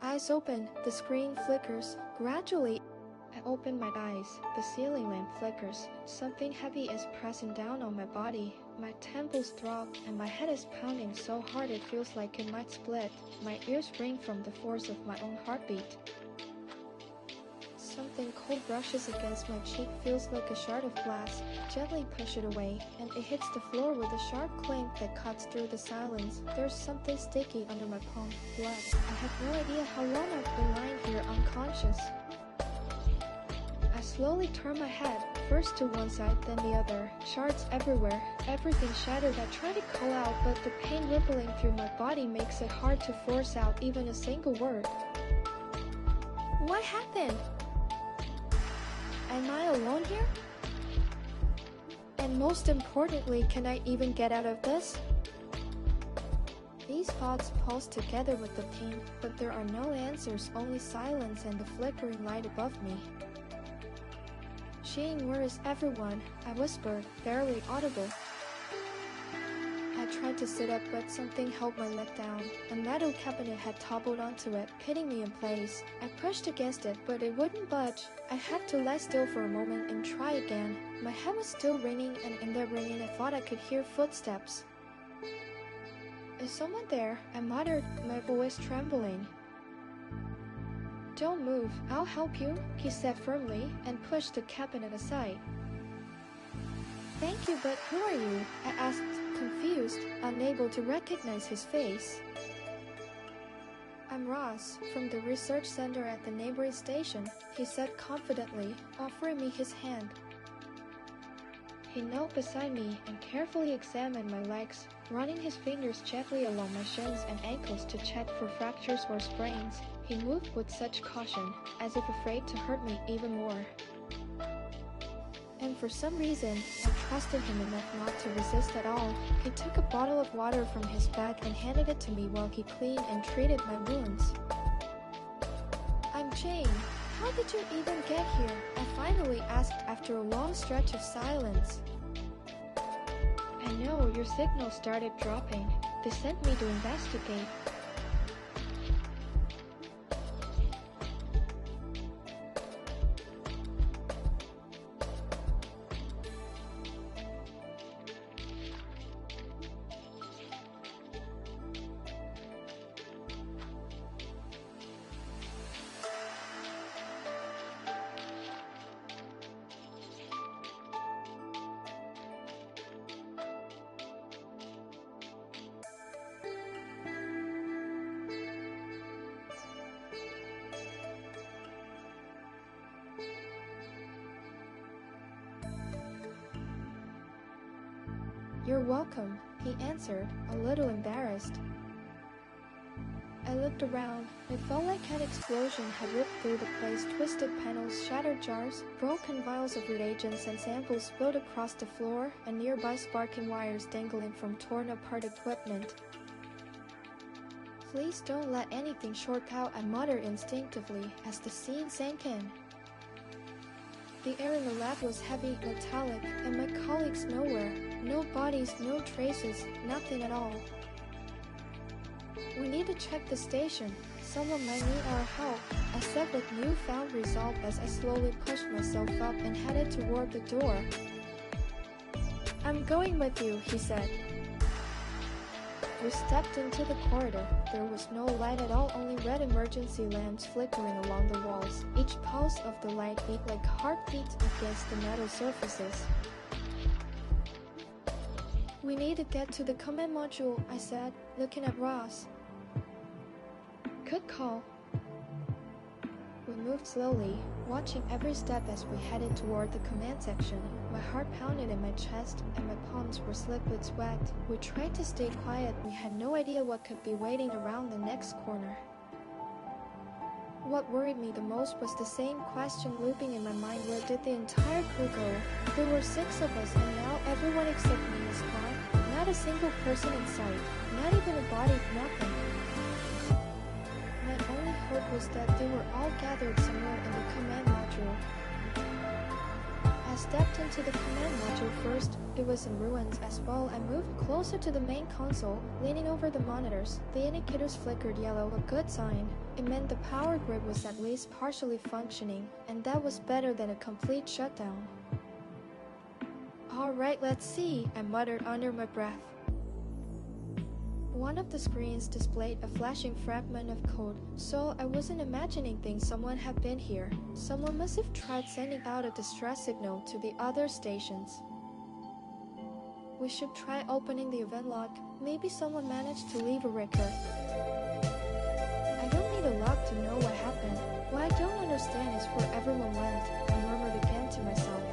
Eyes open, the screen flickers. Gradually, I open my eyes. The ceiling lamp flickers. Something heavy is pressing down on my body. My temples throb, and my head is pounding so hard it feels like it might split. My ears ring from the force of my own heartbeat. Something cold brushes against my cheek, feels like a shard of glass. Gently push it away, and it hits the floor with a sharp clink that cuts through the silence. There's something sticky under my palm. Blood. I have no idea how long I've been lying here unconscious. I slowly turn my head, first to one side, then the other. Shards everywhere, everything shattered. I try to call out, but the pain rippling through my body makes it hard to force out even a single word. What happened? Am I alone here? And most importantly, can I even get out of this? These thoughts pulse together with the pain, but there are no answers, only silence and the flickering light above me. Shane, where is everyone? I whispered, barely audible. I tried to sit up, but something held my leg down. A metal cabinet had toppled onto it, hitting me in place. I pushed against it, but it wouldn't budge. I had to lie still for a moment and try again. My head was still ringing, and in that ringing I thought I could hear footsteps. Is someone there? I muttered, my voice trembling. Don't move, I'll help you, he said firmly, and pushed the cabinet aside. Thank you, but who are you? I asked, confused, unable to recognize his face. I'm Ross, from the research center at the neighboring station, he said confidently, offering me his hand. He knelt beside me and carefully examined my legs, running his fingers gently along my shins and ankles to check for fractures or sprains. He moved with such caution, as if afraid to hurt me even more. And for some reason, I trusted him enough not to resist at all. He took a bottle of water from his bag and handed it to me while he cleaned and treated my wounds. I'm Jane. How did you even get here? I finally asked after a long stretch of silence. I know, your signal started dropping. They sent me to investigate. You're welcome, he answered, a little embarrassed. I looked around. It felt like an explosion had ripped through the place. Twisted panels, shattered jars, broken vials of reagents and samples spilled across the floor, and nearby sparking wires dangling from torn apart equipment. Please don't let anything short out, I muttered instinctively as the scene sank in. The air in the lab was heavy, metallic, and my colleagues nowhere. No bodies, no traces, nothing at all. We need to check the station. Someone might need our help, I said with newfound resolve as I slowly pushed myself up and headed toward the door. I'm going with you, he said. We stepped into the corridor. There was no light at all, only red emergency lamps flickering along the walls. Each pulse of the light beat like heartbeats against the metal surfaces. We need to get to the command module, I said, looking at Ross. Good call. We moved slowly, watching every step as we headed toward the command section. My heart pounded in my chest, and my palms were slick with sweat. We tried to stay quiet. We had no idea what could be waiting around the next corner. What worried me the most was the same question looping in my mind: where did the entire crew go? There were 6 of us, and now everyone except me is gone. Not a single person in sight, not even a body, nothing. My only hope was that they were all gathered somewhere in the command module. I stepped into the command module first. It was in ruins as well. I moved closer to the main console, leaning over the monitors. The indicators flickered yellow, a good sign. It meant the power grid was at least partially functioning, and that was better than a complete shutdown. "Alright, let's see," I muttered under my breath. One of the screens displayed a flashing fragment of code, so I wasn't imagining things. Someone had been here. Someone must have tried sending out a distress signal to the other stations. We should try opening the event log. Maybe someone managed to leave a record. I don't need a log to know what happened. What I don't understand is where everyone went, I murmured again to myself.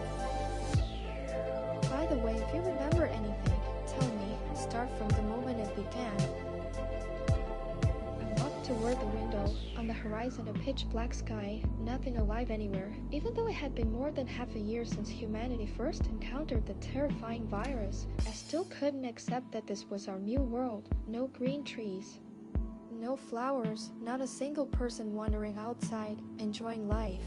By the way, if you remember anything, tell me. Start from the moment it began. I walked toward the window. On the horizon, a pitch black sky, nothing alive anywhere. Even though it had been more than half a year since humanity first encountered the terrifying virus, I still couldn't accept that this was our new world. No green trees, no flowers, not a single person wandering outside, enjoying life.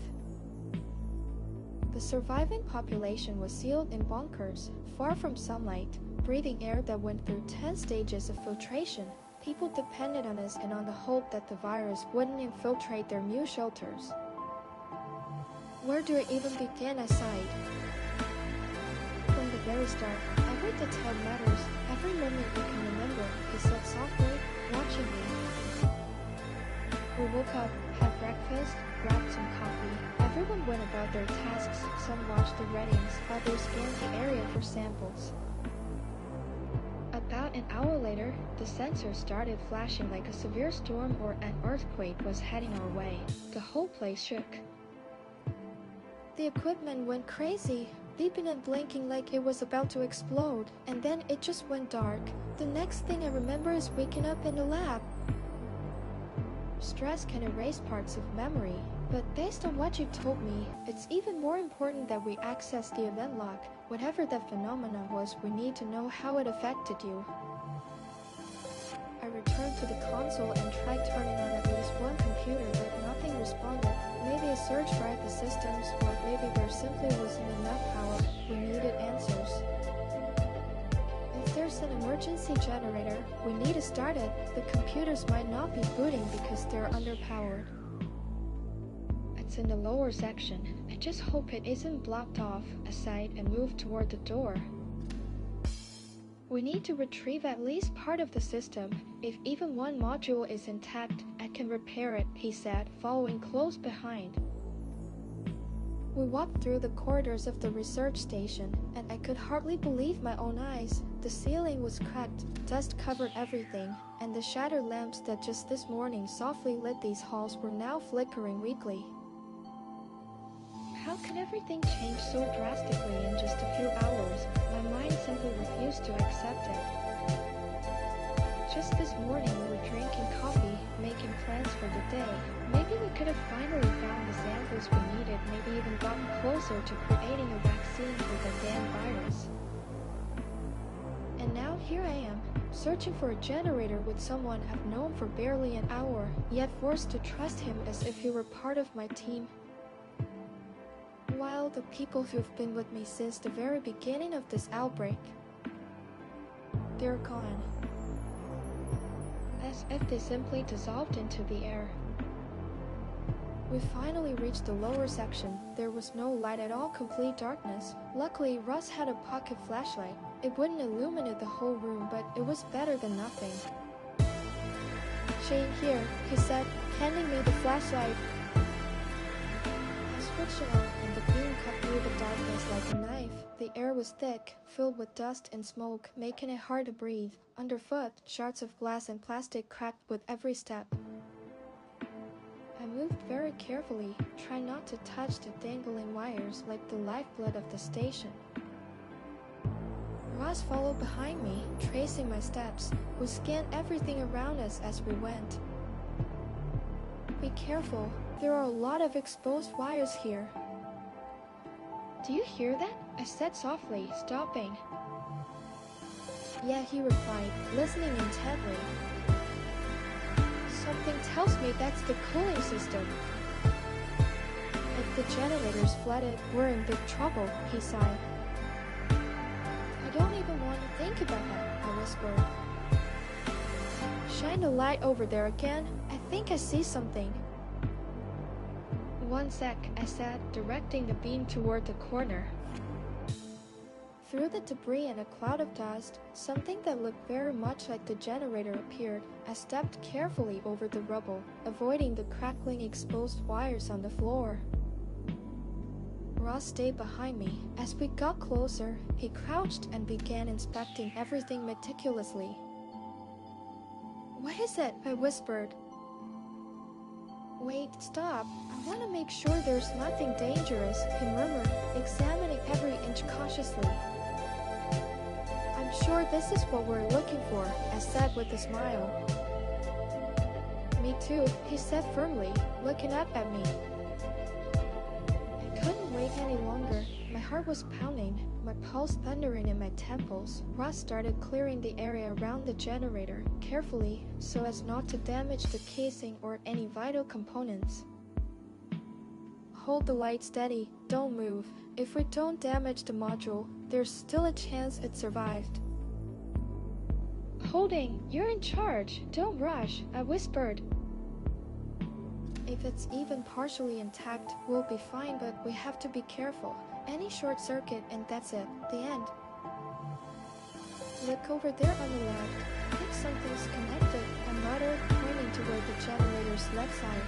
The surviving population was sealed in bunkers, far from sunlight, breathing air that went through 10 stages of filtration. People depended on us and on the hope that the virus wouldn't infiltrate their new shelters. Where do I even begin? I sighed. From the very start, every detail matters. Every moment you can remember, he said softly, watching me. We woke up, had breakfast, grabbed some coffee. Everyone went about their tasks. Some watched the readings, others scanned the area for samples. About an hour later, the sensors started flashing like a severe storm or an earthquake was heading our way. The whole place shook. The equipment went crazy, beeping and blinking like it was about to explode, and then it just went dark. The next thing I remember is waking up in the lab. Stress can erase parts of memory, but based on what you told me, it's even more important that we access the event log. Whatever that phenomenon was, we need to know how it affected you. I returned to the console and tried turning on at least one computer, but nothing responded. Maybe a surge fried the systems, or maybe there simply wasn't enough power. We needed answers. If there's an emergency generator, we need to start it. The computers might not be booting because they're underpowered. It's in the lower section. I just hope it isn't blocked off, I sighed and moved toward the door. We need to retrieve at least part of the system. If even one module is intact, I can repair it, he said, following close behind. We walked through the corridors of the research station, and I could hardly believe my own eyes. The ceiling was cracked, dust covered everything, and the shattered lamps that just this morning softly lit these halls were now flickering weakly. How can everything change so drastically in just a few hours? My mind simply refused to accept it. Just this morning we were drinking coffee, making plans for the day. Maybe we could have finally found the samples we needed, maybe even gotten closer to creating a vaccine for the damn virus. And now here I am, searching for a generator with someone I've known for barely an hour, yet forced to trust him as if he were part of my team. While the people who've been with me since the very beginning of this outbreak, they're gone. As if they simply dissolved into the air. We finally reached the lower section. There was no light at all, complete darkness. Luckily, Russ had a pocket flashlight. It wouldn't illuminate the whole room, but it was better than nothing. "Shane, here," he said, handing me the flashlight. I switched it on, and the beam cut through the darkness like a knife. The air was thick, filled with dust and smoke, making it hard to breathe. Underfoot, shards of glass and plastic cracked with every step. I moved very carefully, trying not to touch the dangling wires like the lifeblood of the station. Ross followed behind me, tracing my steps. We scanned everything around us as we went. "Be careful, there are a lot of exposed wires here." "Do you hear that?" I said softly, stopping. "Yeah," he replied, listening intently. "Something tells me that's the cooling system." I The generators flooded. We're in big trouble, he sighed. I don't even want to think about that, I whispered. Shine the light over there again. I think I see something. One sec, I said, directing the beam toward the corner. Through the debris and a cloud of dust, something that looked very much like the generator appeared. I stepped carefully over the rubble, avoiding the crackling exposed wires on the floor. Ross stayed behind me. As we got closer, he crouched and began inspecting everything meticulously. What is it? I whispered. Wait, stop. I want to make sure there's nothing dangerous, he murmured, examining every inch cautiously. I'm sure this is what we're looking for, I said with a smile. Me too, he said firmly, looking up at me. I couldn't wait any longer. My heart was pounding, my pulse thundering in my temples. Ross started clearing the area around the generator, carefully, so as not to damage the casing or any vital components. Hold the light steady, don't move. If we don't damage the module, there's still a chance it survived. Holding, you're in charge. Don't rush, I whispered. If it's even partially intact, we'll be fine, but we have to be careful. Any short circuit and that's it, the end. Look over there on the left. I think something's connected, I muttered, pointing toward the generator's left side.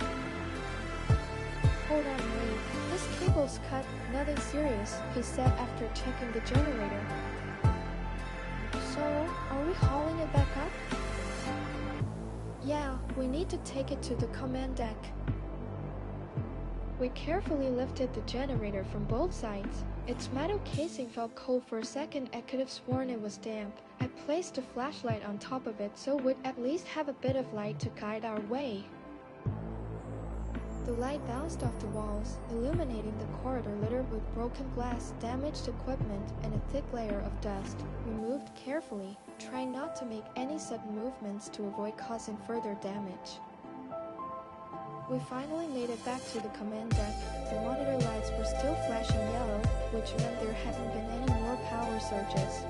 Hold on, wait. This cable's cut, nothing serious, he said after checking the generator. So, are we hauling it back up? Yeah, we need to take it to the command deck. We carefully lifted the generator from both sides. Its metal casing felt cold for a second. I could have sworn it was damp. I placed a flashlight on top of it so we'd at least have a bit of light to guide our way. The light bounced off the walls, illuminating the corridor littered with broken glass, damaged equipment, and a thick layer of dust. We moved carefully, trying not to make any sudden movements to avoid causing further damage. We finally made it back to the command deck. The monitor lights were still flashing yellow, which meant there hadn't been any more power surges.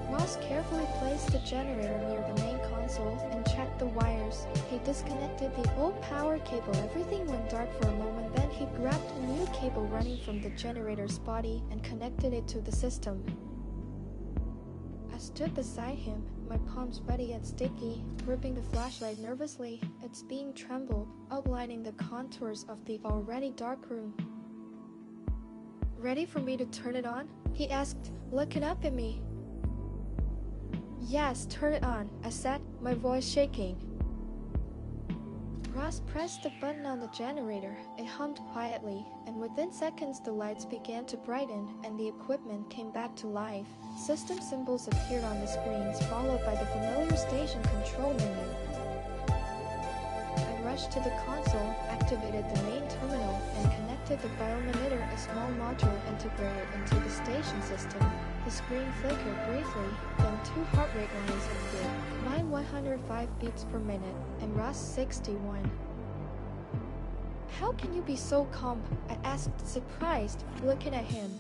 Ross carefully placed the generator near the main console and checked the wires. He disconnected the old power cable. Everything went dark for a moment, then he grabbed a new cable running from the generator's body and connected it to the system. I stood beside him, my palms sweaty and sticky, gripping the flashlight nervously. Its beam trembled, outlining the contours of the already dark room. Ready for me to turn it on? He asked, looking up at me. Yes, turn it on, I said, my voice shaking. Ross pressed the button on the generator. It hummed quietly, and within seconds the lights began to brighten and the equipment came back to life. System symbols appeared on the screens, followed by the familiar station control menu. I rushed to the console, activated the main terminal, and connected the biometer, a small module integrated into the station system. The screen flickered briefly, then two heart rate lines appeared, mine 105 beats per minute, and Ross 61. How can you be so calm? I asked, surprised, looking at him.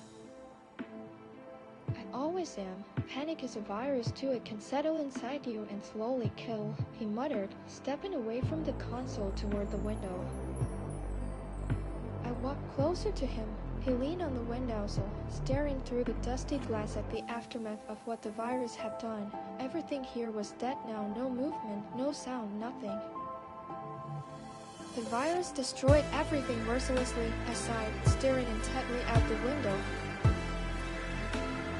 I always am. Panic is a virus too. It can settle inside you and slowly kill, he muttered, stepping away from the console toward the window. I walked closer to him. He leaned on the windowsill, staring through the dusty glass at the aftermath of what the virus had done. Everything here was dead now, no movement, no sound, nothing. The virus destroyed everything mercilessly, I sighed, staring intently out the window.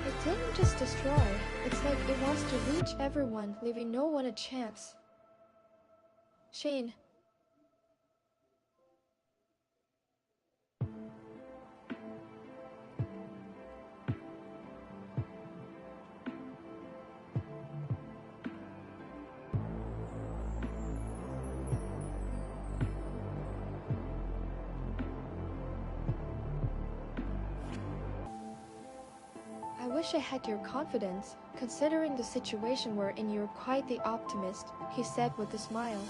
It didn't just destroy, it's like it wants to reach everyone, leaving no one a chance. Shane. I wish I had your confidence. Considering the situation we're in, you're quite the optimist, he said with a smile.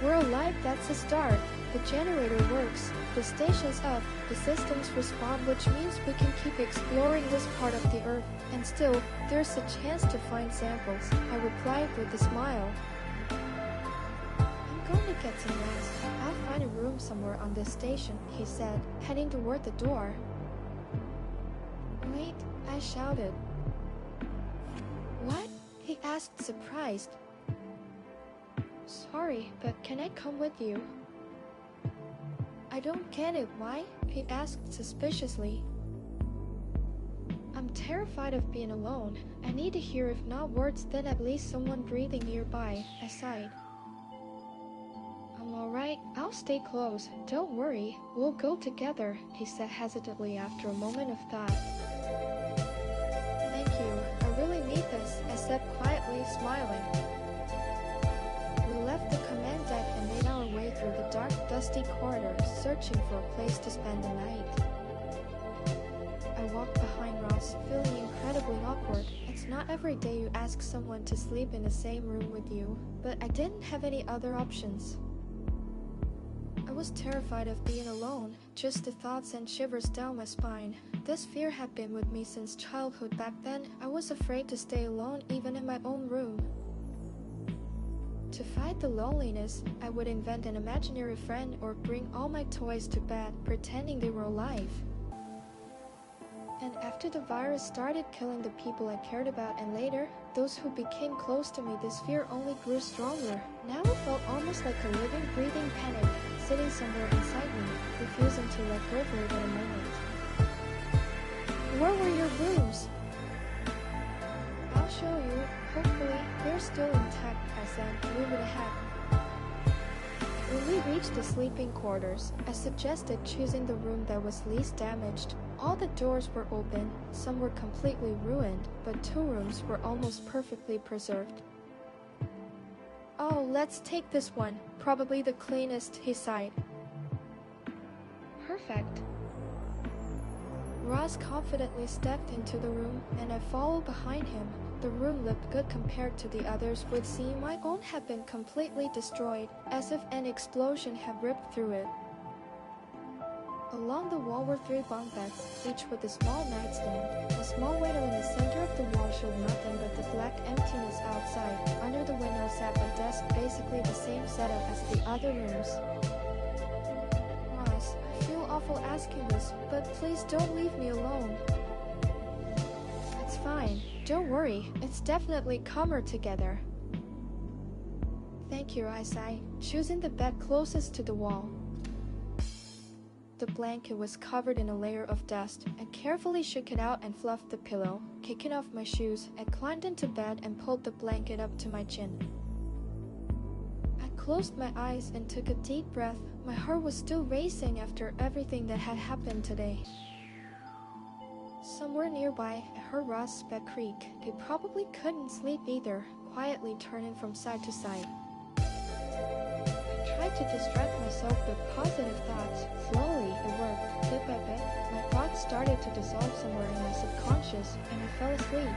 We're alive, that's a start. The generator works, the station's up, the systems respond, which means we can keep exploring this part of the Earth. And still, there's a chance to find samples, I replied with a smile. I'm going to get some rest. I'll find a room somewhere on this station, he said, heading toward the door. Wait, I shouted. What? He asked, surprised. Sorry, but can I come with you? I don't get it, why? He asked suspiciously. I'm terrified of being alone. I need to hear, if not words, then at least someone breathing nearby, I sighed. I'm alright, I'll stay close. Don't worry, we'll go together, he said hesitantly after a moment of thought. Thank you, I really need this, I said quietly, smiling. We left the command deck and made our way through the dark, dusty corridors, searching for a place to spend the night. I walked behind Ross, feeling incredibly awkward. It's not every day you ask someone to sleep in the same room with you, but I didn't have any other options. I was terrified of being alone. Just the thought sent shivers down my spine. This fear had been with me since childhood. Back then, I was afraid to stay alone even in my own room. To fight the loneliness, I would invent an imaginary friend or bring all my toys to bed, pretending they were alive. And after the virus started killing the people I cared about, and later, those who became close to me, this fear only grew stronger. Now it felt almost like a living, breathing panic, sitting somewhere inside me, refusing to let go for even a moment. Where were your rooms? I'll show you. Hopefully, they're still intact, I said, moving ahead. When we reached the sleeping quarters, I suggested choosing the room that was least damaged. All the doors were open, some were completely ruined, but 2 rooms were almost perfectly preserved. Oh, let's take this one. Probably the cleanest, he sighed. Perfect. Ross confidently stepped into the room, and I followed behind him. The room looked good compared to the others, with seeing my own had been completely destroyed, as if an explosion had ripped through it. Along the wall were 3 bunk beds, each with a small nightstand. A small window in the center of the wall showed nothing but the black emptiness outside. Under the window sat a desk, basically the same setup as the other rooms. Ross, I feel awful asking this, but please don't leave me alone. It's fine. Don't worry. It's definitely calmer together. Thank you, I sighed, choosing the bed closest to the wall. The blanket was covered in a layer of dust. I carefully shook it out and fluffed the pillow. Kicking off my shoes, I climbed into bed and pulled the blanket up to my chin. I closed my eyes and took a deep breath. My heart was still racing after everything that had happened today. Somewhere nearby, I heard Ross's bed creak. He probably couldn't sleep either, quietly turning from side to side. I tried to distract myself with positive thoughts. Slowly, it worked. Bit by bit, my thoughts started to dissolve somewhere in my subconscious, and I fell asleep.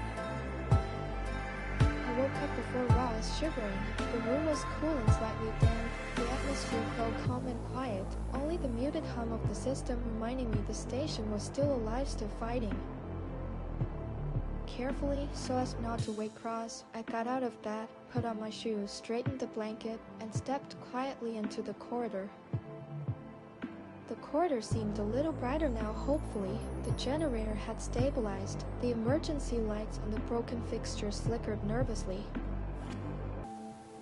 I woke up before Ross, shivering. The room was cool and slightly damp. The atmosphere felt calm and quiet. Only the muted hum of the system reminding me the station was still alive, still fighting. Carefully, so as not to wake Ross, I got out of bed, put on my shoes, straightened the blanket, and stepped quietly into the corridor. The corridor seemed a little brighter now, hopefully. The generator had stabilized. The emergency lights on the broken fixtures flickered nervously.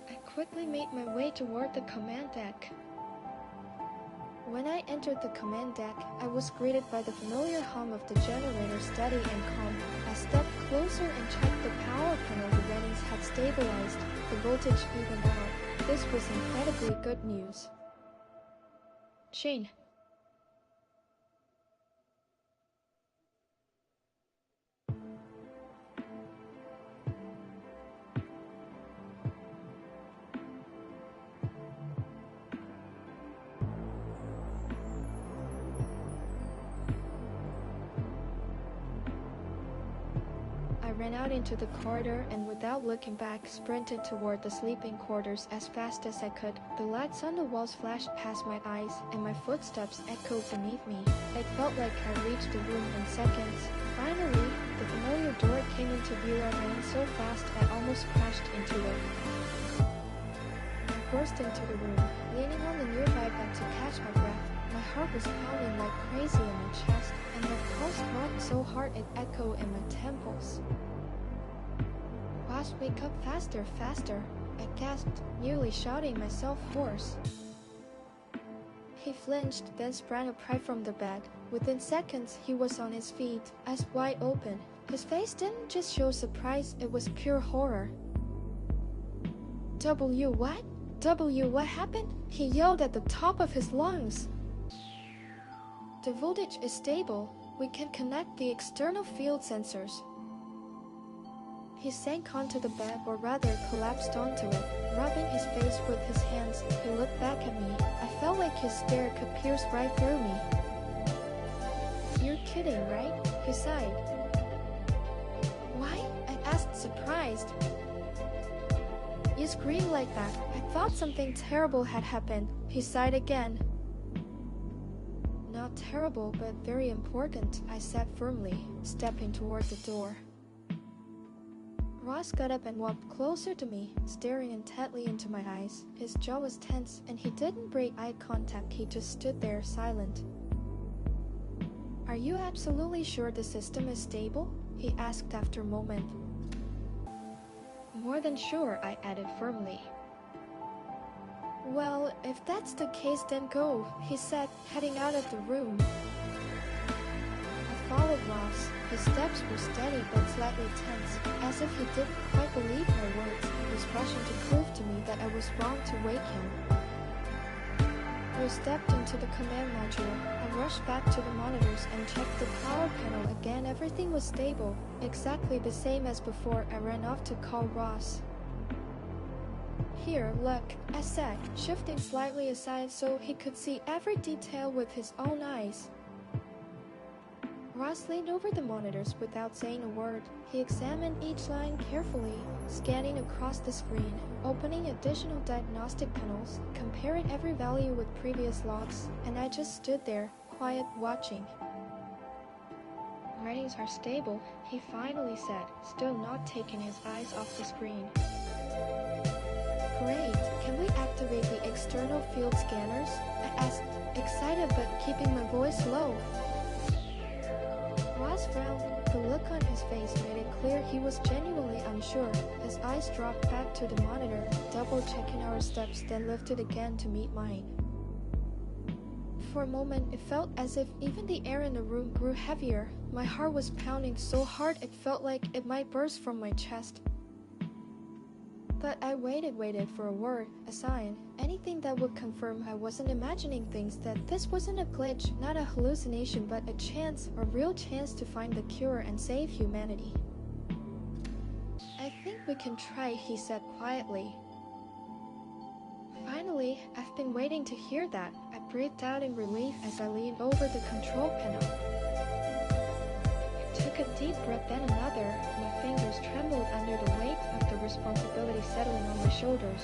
I quickly made my way toward the command deck. When I entered the command deck, I was greeted by the familiar hum of the generator, steady and calm. I stepped closer and checked the power panel. The readings had stabilized, the voltage evened out. This was incredibly good news. Shane. I I ran out into the corridor and without looking back sprinted toward the sleeping quarters as fast as I could. The lights on the walls flashed past my eyes and my footsteps echoed beneath me. It felt like I reached the room in seconds. Finally, the familiar door came into view. I ran so fast I almost crashed into it. I burst into the room, leaning on the nearby bed to catch my breath. My heart was pounding like crazy in my chest, and my pulse throbbed so hard it echoed in my temples. Ross, wake up faster, faster! I gasped, nearly shouting myself hoarse. He flinched, then sprang upright from the bed. Within seconds, he was on his feet, eyes wide open. His face didn't just show surprise, it was pure horror. W, what? W, what happened? He yelled at the top of his lungs. The voltage is stable. We can connect the external field sensors. He sank onto the bed, or rather collapsed onto it, rubbing his face with his hands. He looked back at me. I felt like his stare could pierce right through me. You're kidding, right? He sighed. Why? I asked, surprised. You screamed like that. I thought something terrible had happened. He sighed again. Not terrible, but very important, I said firmly, stepping toward the door. Ross got up and walked closer to me, staring intently into my eyes. His jaw was tense, and he didn't break eye contact. He just stood there, silent. Are you absolutely sure the system is stable? He asked after a moment. More than sure, I added firmly. Well, if that's the case, then go, he said, heading out of the room. I followed Ross. His steps were steady but slightly tense, as if he didn't quite believe my words. He was rushing to prove to me that I was wrong to wake him. We stepped into the command module. I rushed back to the monitors and checked the power panel again. Everything was stable, exactly the same as before. I ran off to call Ross. Here, look, I said, shifting slightly aside so he could see every detail with his own eyes. Ross leaned over the monitors without saying a word. He examined each line carefully, scanning across the screen, opening additional diagnostic panels, comparing every value with previous logs, and I just stood there, quiet, watching. Readings are stable, he finally said, still not taking his eyes off the screen. Great, can we activate the external field scanners? I asked, excited but keeping my voice low. Ross frowned. The look on his face made it clear he was genuinely unsure. His eyes dropped back to the monitor, double-checking our steps, then lifted again to meet mine. For a moment, it felt as if even the air in the room grew heavier. My heart was pounding so hard it felt like it might burst from my chest. But I waited for a word, a sign, anything that would confirm I wasn't imagining things, that this wasn't a glitch, not a hallucination, but a chance, a real chance to find the cure and save humanity. I think we can try, he said quietly. Finally, I've been waiting to hear that. I breathed out in relief as I leaned over the control panel. I took a deep breath, then another. My fingers trembled under the weight of the responsibility settling on my shoulders.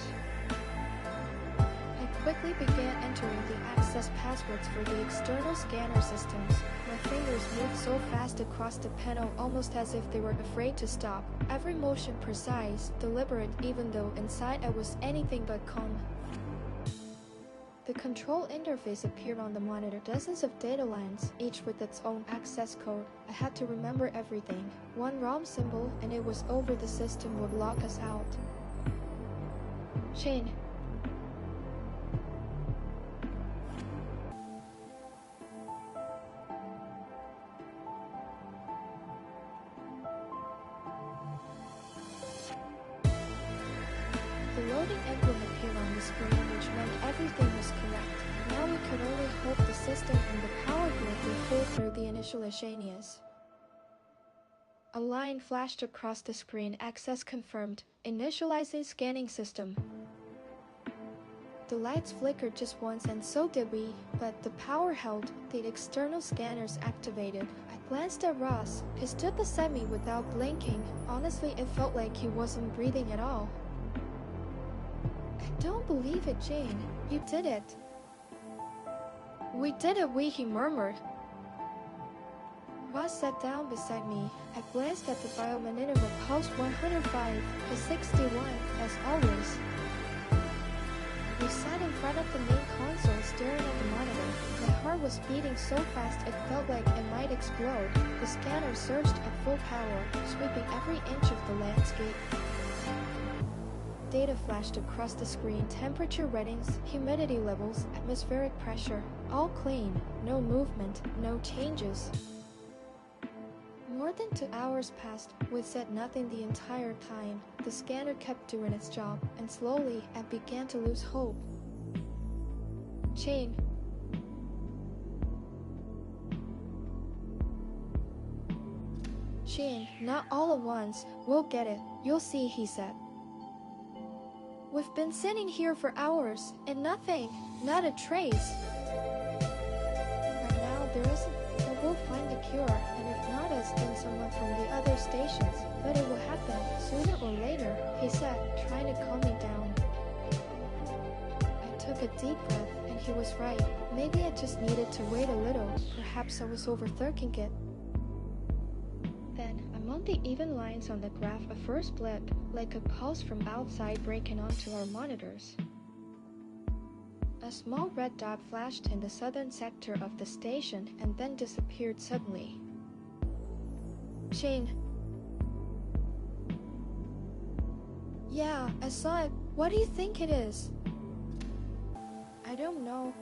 I quickly began entering the access passwords for the external scanner systems. My fingers moved so fast across the panel, almost as if they were afraid to stop. Every motion precise, deliberate, even though inside I was anything but calm. The control interface appeared on the monitor, dozens of data lines, each with its own access code. I had to remember everything. One ROM symbol, and it was over. The system would lock us out. Shane. The loading emblem appeared on the screen, which meant everything was correct. Now we could only hope the system and the power grid would hold through the initial Ashanias. A line flashed across the screen. Access confirmed. Initializing scanning system. The lights flickered just once and so did we, but the power held. The external scanners activated. I glanced at Ross. He stood beside me without blinking. Honestly, it felt like he wasn't breathing at all. I don't believe it, Jane. You did it. We did it, he murmured. Ross sat down beside me. I glanced at the biomagnetic pulse 105, to 61, as always. We sat in front of the main console staring at the monitor. My heart was beating so fast it felt like it might explode. The scanner surged at full power, sweeping every inch of the landscape. Data flashed across the screen, temperature readings, humidity levels, atmospheric pressure. All clean, no movement, no changes. More than 2 hours passed. We said nothing the entire time. The scanner kept doing its job, and slowly I began to lose hope. Jane. Jane, not all at once. We'll get it. You'll see, he said. We've been sitting here for hours, and nothing, not a trace. Right now, there isn't, but we'll find a cure, and if not us, then someone from the other stations. But it will happen, sooner or later, he said, trying to calm me down. I took a deep breath, and he was right. Maybe I just needed to wait a little. Perhaps I was overthinking it. Then, among the even lines on the graph, a first blip, like a pulse from outside breaking onto our monitors. A small red dot flashed in the southern sector of the station and then disappeared suddenly. Jane. Yeah, I saw it. What do you think it is? I don't know.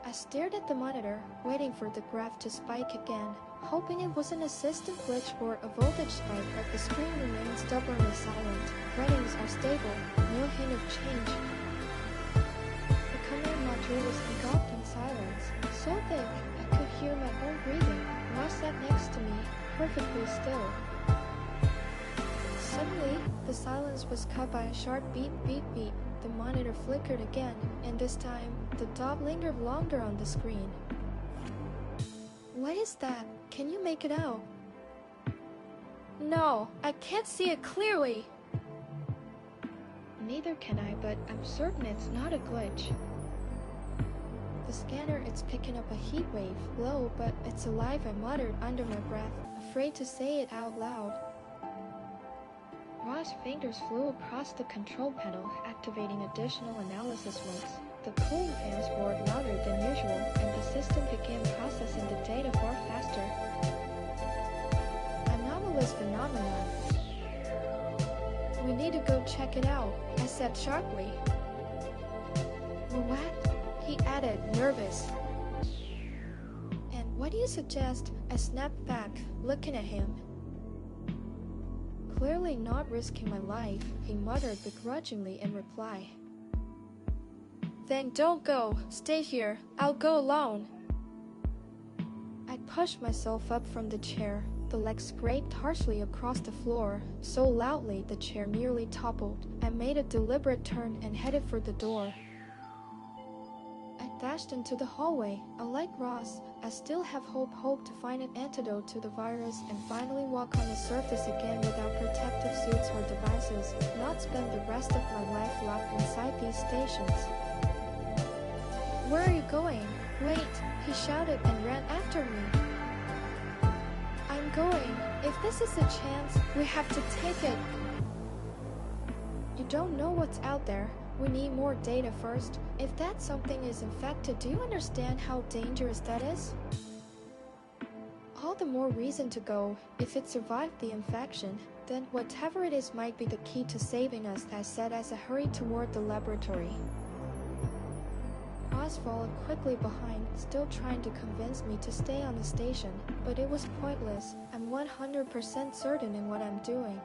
I stared at the monitor, waiting for the graph to spike again, hoping it was an assistant glitch or a voltage spike, but the screen remained stubbornly silent. Readings are stable, no hint of change. The command module was engulfed in silence, so thick I could hear my own breathing. Ross sat next to me, perfectly still. Suddenly, the silence was cut by a sharp beep, beep, beep. The monitor flickered again, and this time, the dot lingered longer on the screen. What is that? Can you make it out? No, I can't see it clearly. Neither can I, but I'm certain it's not a glitch. The scanner is picking up a heat wave, low, but it's alive, I muttered under my breath, afraid to say it out loud. Ross' fingers flew across the control panel, activating additional analysis modes. The cooling fans roared louder than usual, and the system began processing the data far faster. Anomalous phenomenon. We need to go check it out, I said sharply. What? He added, nervous. And what do you suggest? I snapped back, looking at him. Clearly not risking my life, he muttered begrudgingly in reply. Then don't go. Stay here. I'll go alone. I pushed myself up from the chair. The leg scraped harshly across the floor, so loudly the chair nearly toppled. I made a deliberate turn and headed for the door. I dashed into the hallway. Unlike Ross, I still have hope to find an antidote to the virus and finally walk on the surface again without protective suits or devices, not spend the rest of my life locked inside these stations. Where are you going? Wait, he shouted and ran after me. I'm going. If this is a chance, we have to take it. You don't know what's out there. We need more data first. If that something is infected, do you understand how dangerous that is? All the more reason to go. If it survived the infection, then whatever it is might be the key to saving us, I said as I hurried toward the laboratory. Ross followed quickly behind, still trying to convince me to stay on the station, but it was pointless. I'm 100% certain in what I'm doing.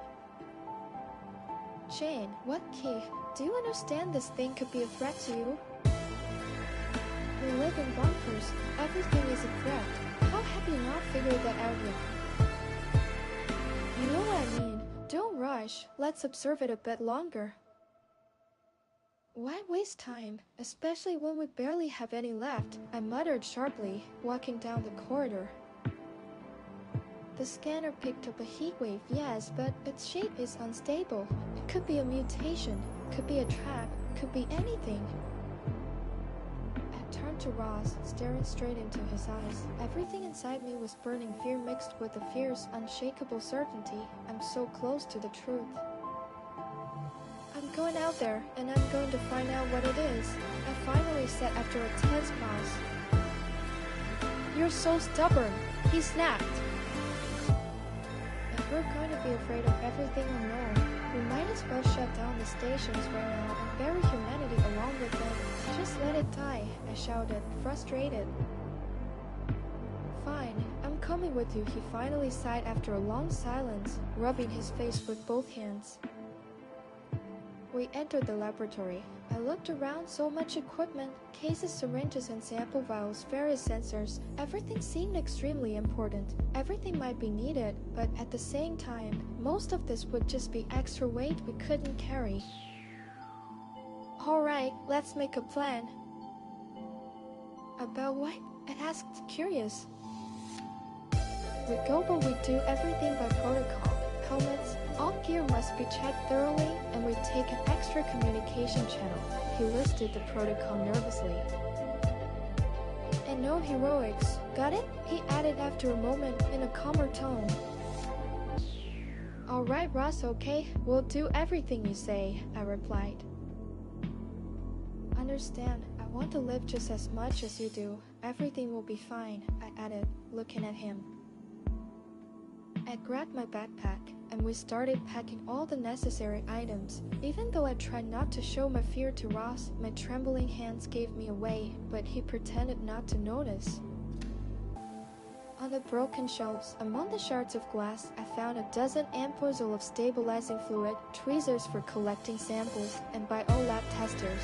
Jane, what key? Do you understand this thing could be a threat to you? We live in bunkers. Everything is a threat. How have you not figured that out yet? You know what I mean. Don't rush. Let's observe it a bit longer. Why waste time, especially when we barely have any left? I muttered sharply, walking down the corridor. The scanner picked up a heat wave, yes, but its shape is unstable. It could be a mutation, could be a trap, could be anything. I turned to Ross, staring straight into his eyes. Everything inside me was burning fear mixed with a fierce, unshakable certainty. I'm so close to the truth. I'm going out there, and I'm going to find out what it is, I finally said after a tense pause. You're so stubborn, he snapped. If we're going to be afraid of everything unknown, we might as well shut down the stations right now and bury humanity along with it. Just let it die, I shouted, frustrated. Fine, I'm coming with you, he finally sighed after a long silence, rubbing his face with both hands. We entered the laboratory. I looked around, so much equipment, cases, syringes and sample vials, various sensors. Everything seemed extremely important. Everything might be needed, but at the same time, most of this would just be extra weight we couldn't carry. Alright, let's make a plan. About what? I asked, curious. We go, but we do everything by protocol. Helmets, all gear must be checked thoroughly, and we take an extra communication channel. He listed the protocol nervously. And no heroics, got it? He added after a moment in a calmer tone. Alright, Ross, okay, we'll do everything you say, I replied. Understand, I want to live just as much as you do. Everything will be fine, I added, looking at him. I grabbed my backpack, and we started packing all the necessary items. Even though I tried not to show my fear to Ross, my trembling hands gave me away, but he pretended not to notice. On the broken shelves, among the shards of glass, I found a dozen ampoules of stabilizing fluid, tweezers for collecting samples, and bio lab testers.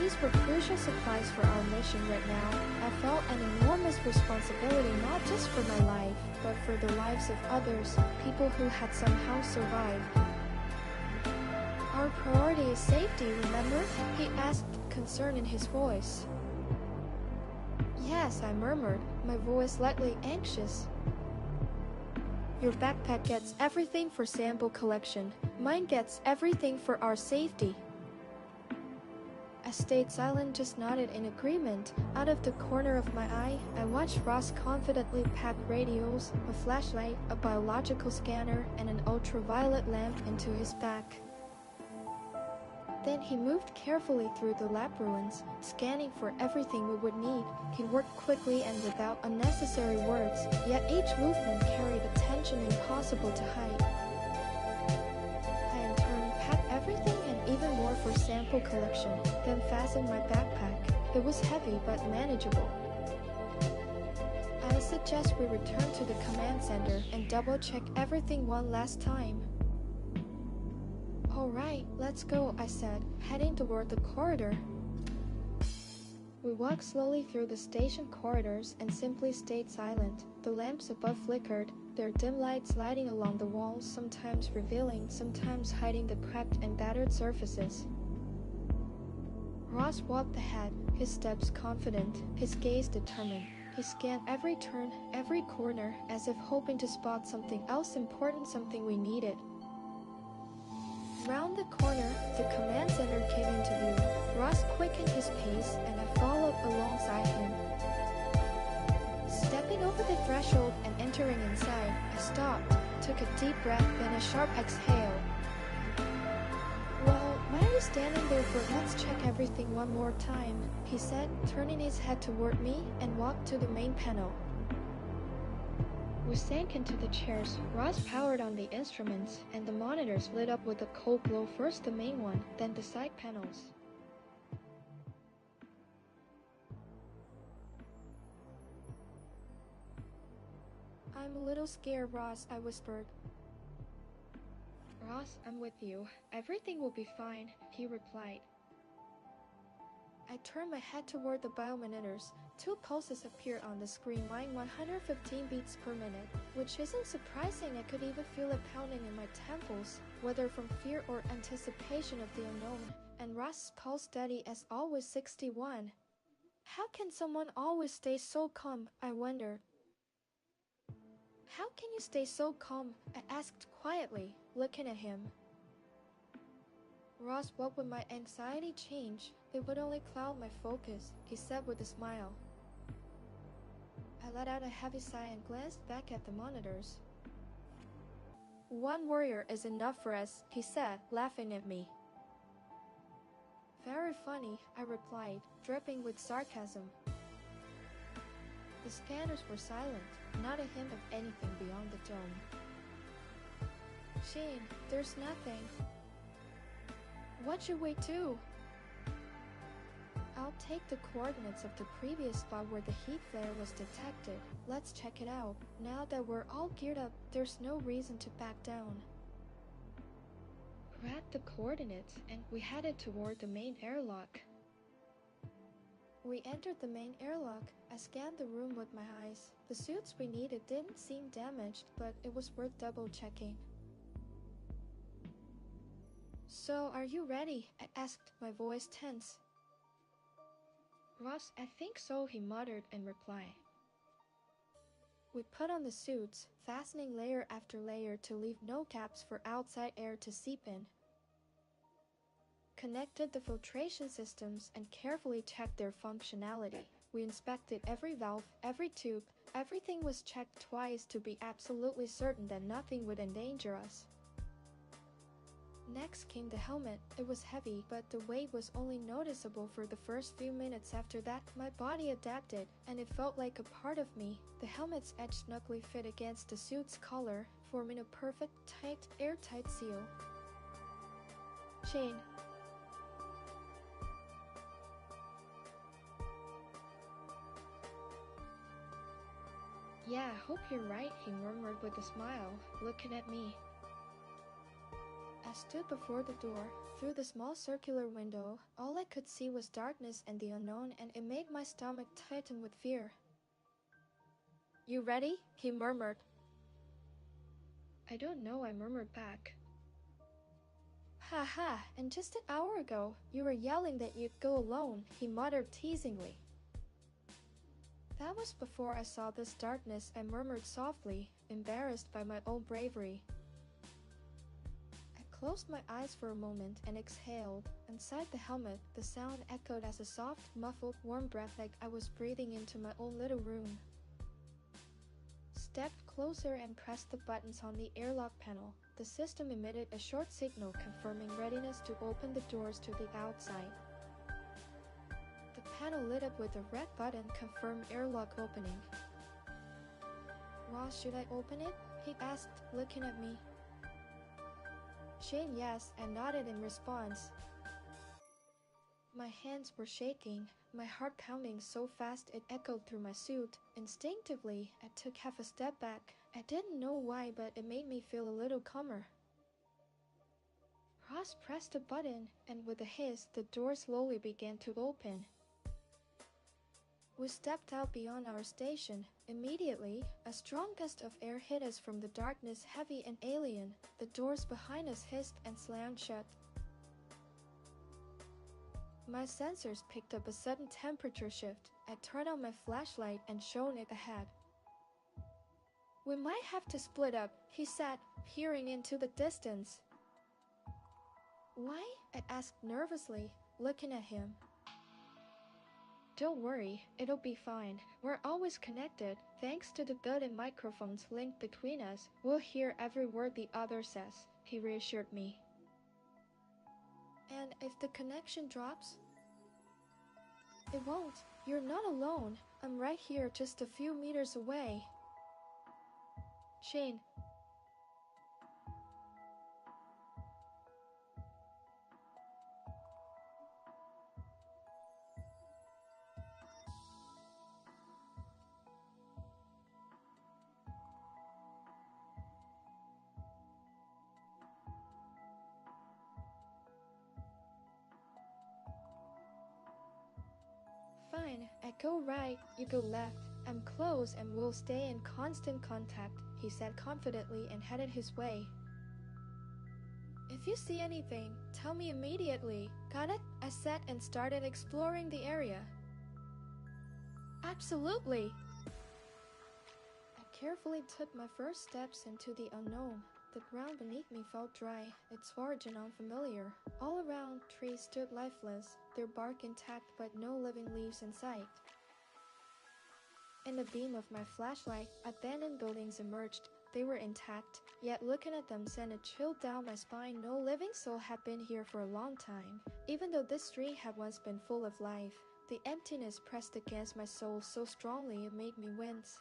These were crucial supplies for our mission right now. I felt an enormous responsibility not just for my life, but for the lives of others, people who had somehow survived. Our priority is safety, remember? He asked, concern in his voice. Yes, I murmured, my voice slightly anxious. Your backpack gets everything for sample collection. Mine gets everything for our safety. I stayed silent, just nodded in agreement. Out of the corner of my eye, I watched Ross confidently pack radios, a flashlight, a biological scanner, and an ultraviolet lamp into his pack. Then he moved carefully through the lab ruins, scanning for everything we would need. He worked quickly and without unnecessary words, yet each movement carried a tension impossible to hide. I in turn packed everything and even more for sample collection, then fastened my backpack. It was heavy but manageable. I suggest we return to the command center and double-check everything one last time. Alright, let's go, I said, heading toward the corridor. We walked slowly through the station corridors and simply stayed silent. The lamps above flickered, their dim light sliding along the walls, sometimes revealing, sometimes hiding the cracked and battered surfaces. Ross walked ahead, his steps confident, his gaze determined. He scanned every turn, every corner, as if hoping to spot something else important, something we needed. Round the corner, the command center came into view. Ross quickened his pace, and I followed alongside him. Stepping over the threshold and entering inside, I stopped, took a deep breath, then a sharp exhale. Well, why are you standing there for? Let's check everything one more time, he said, turning his head toward me and walked to the main panel. We sank into the chairs. Ross powered on the instruments, and the monitors lit up with a cold glow, first the main one, then the side panels. I'm a little scared, Ross, I whispered. Ross, I'm with you. Everything will be fine, he replied. I turned my head toward the biomonitors. 2 pulses appeared on the screen, mine 115 beats per minute, which isn't surprising. I could even feel it pounding in my temples, whether from fear or anticipation of the unknown. And Ross's pulse steady as always, 61. How can someone always stay so calm, I wondered. How can you stay so calm? I asked quietly, looking at him. Ross, what would my anxiety change? It would only cloud my focus, he said with a smile. I let out a heavy sigh and glanced back at the monitors. 1 warrior is enough for us, he said, laughing at me. Very funny, I replied, dripping with sarcasm. The scanners were silent, not a hint of anything beyond the dome. Shane, there's nothing. What should we do? I'll take the coordinates of the previous spot where the heat flare was detected. Let's check it out. Now that we're all geared up, there's no reason to back down. Grabbed the coordinates and we headed toward the main airlock. We entered the main airlock. I scanned the room with my eyes. The suits we needed didn't seem damaged, but it was worth double checking. So, are you ready? I asked, my voice tense. Ross, I think so, he muttered in reply. We put on the suits, fastening layer after layer to leave no gaps for outside air to seep in. Connected the filtration systems and carefully checked their functionality. We inspected every valve, every tube, everything was checked twice to be absolutely certain that nothing would endanger us. Next came the helmet. It was heavy, but the weight was only noticeable for the first few minutes. After that, my body adapted, and it felt like a part of me. The helmet's edge snugly fit against the suit's collar, forming a perfect, tight, airtight seal. Shane. Yeah, I hope you're right, he murmured with a smile, looking at me. I stood before the door. Through the small circular window, all I could see was darkness and the unknown, and it made my stomach tighten with fear. You ready? He murmured. I don't know, I murmured back. Ha ha, and just an hour ago, you were yelling that you'd go alone, he muttered teasingly. That was before I saw this darkness, I murmured softly, embarrassed by my own bravery. I closed my eyes for a moment and exhaled. Inside the helmet, the sound echoed as a soft, muffled, warm breath like I was breathing into my own little room. Stepped closer and pressed the buttons on the airlock panel. The system emitted a short signal confirming readiness to open the doors to the outside. The panel lit up with a red button confirmed airlock opening. Ross, should I open it? He asked, looking at me. Shane, yes, I nodded in response. My hands were shaking, my heart pounding so fast it echoed through my suit. Instinctively, I took half a step back. I didn't know why, but it made me feel a little calmer. Ross pressed a button, and with a hiss, the door slowly began to open. We stepped out beyond our station. Immediately, a strong gust of air hit us from the darkness, heavy and alien. The doors behind us hissed and slammed shut. My sensors picked up a sudden temperature shift. I turned on my flashlight and shone it ahead. We might have to split up, he said, peering into the distance. Why? I asked nervously, looking at him. Don't worry, it'll be fine. We're always connected. Thanks to the built-in microphones linked between us, we'll hear every word the other says, he reassured me. And if the connection drops? It won't. You're not alone. I'm right here, just a few meters away. Shane. I go right, you go left. I'm close and we'll stay in constant contact, he said confidently and headed his way. If you see anything, tell me immediately. Got it? I said and started exploring the area. Absolutely! I carefully took my first steps into the unknown. The ground beneath me felt dry, its origin unfamiliar. All around, trees stood lifeless, their bark intact but no living leaves in sight. In the beam of my flashlight, abandoned buildings emerged. They were intact, yet looking at them sent a chill down my spine. No living soul had been here for a long time. Even though this street had once been full of life, the emptiness pressed against my soul so strongly it made me wince.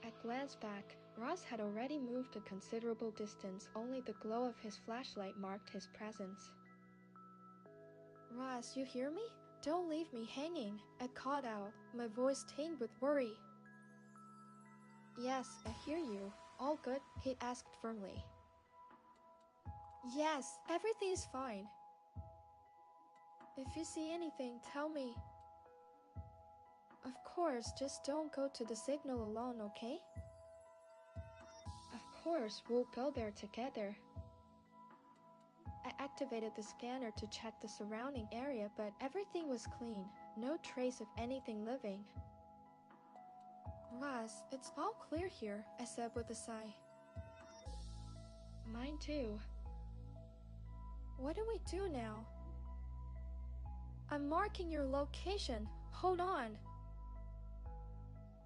I glanced back. Ross had already moved a considerable distance, only the glow of his flashlight marked his presence. Ross, you hear me? Don't leave me hanging, I called out, my voice tinged with worry. Yes, I hear you. All good? He asked firmly. Yes, everything's fine. If you see anything, tell me. Of course, just don't go to the signal alone, okay? Of course, we'll go there together. I activated the scanner to check the surrounding area, but everything was clean, no trace of anything living. Ross, it's all clear here, I said with a sigh. Mine too. What do we do now? I'm marking your location. Hold on.